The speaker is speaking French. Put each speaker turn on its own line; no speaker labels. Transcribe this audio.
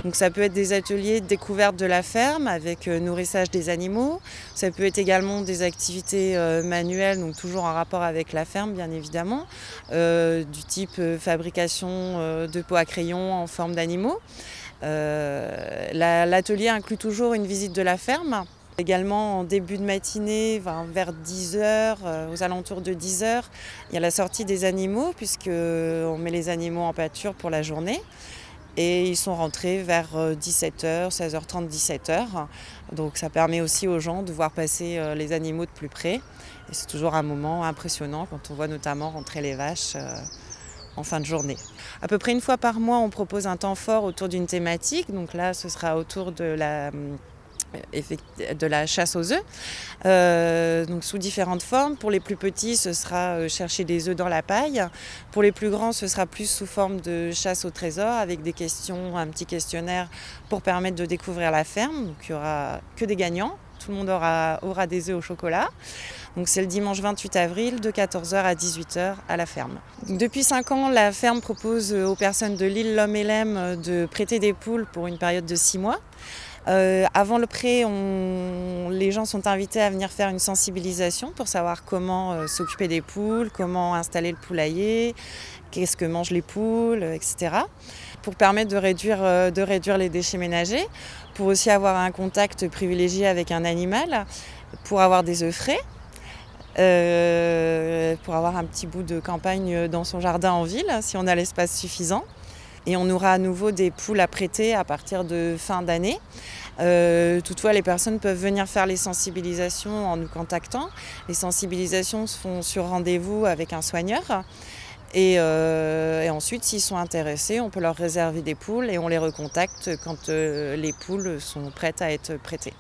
Donc ça peut être des ateliers de découverte de la ferme avec nourrissage des animaux. Ça peut être également des activités manuelles, donc toujours en rapport avec la ferme bien évidemment, du type fabrication de pots à crayon en forme d'animaux. L'atelier inclut toujours une visite de la ferme. Également en début de matinée, vers 10 heures, aux alentours de 10 heures, il y a la sortie des animaux puisqu'on met les animaux en pâture pour la journée. Et ils sont rentrés vers 17h, 16h30, 17h. Donc ça permet aussi aux gens de voir passer les animaux de plus près. Et c'est toujours un moment impressionnant quand on voit notamment rentrer les vaches en fin de journée. À peu près une fois par mois, on propose un temps fort autour d'une thématique. Donc là, ce sera autour de la chasse aux œufs, donc sous différentes formes. Pour les plus petits, ce sera chercher des œufs dans la paille. Pour les plus grands, ce sera plus sous forme de chasse au trésor avec des questions, un petit questionnaire pour permettre de découvrir la ferme. Donc il n'y aura que des gagnants. Tout le monde aura des œufs au chocolat. Donc c'est le dimanche 28 avril de 14h à 18h à la ferme. Depuis 5 ans, la ferme propose aux personnes de l'île Lomme-et-Lem de prêter des poules pour une période de 6 mois. Avant le prêt, les gens sont invités à venir faire une sensibilisation pour savoir comment s'occuper des poules, comment installer le poulailler, qu'est-ce que mangent les poules, etc. Pour permettre de réduire les déchets ménagers, pour aussi avoir un contact privilégié avec un animal, pour avoir des œufs frais, pour avoir un petit bout de campagne dans son jardin en ville, si on a l'espace suffisant. Et on aura à nouveau des poules à prêter à partir de fin d'année. Toutefois, les personnes peuvent venir faire les sensibilisations en nous contactant. Les sensibilisations se font sur rendez-vous avec un soigneur. Et ensuite, s'ils sont intéressés, on peut leur réserver des poules et on les recontacte quand les poules sont prêtes à être prêtées.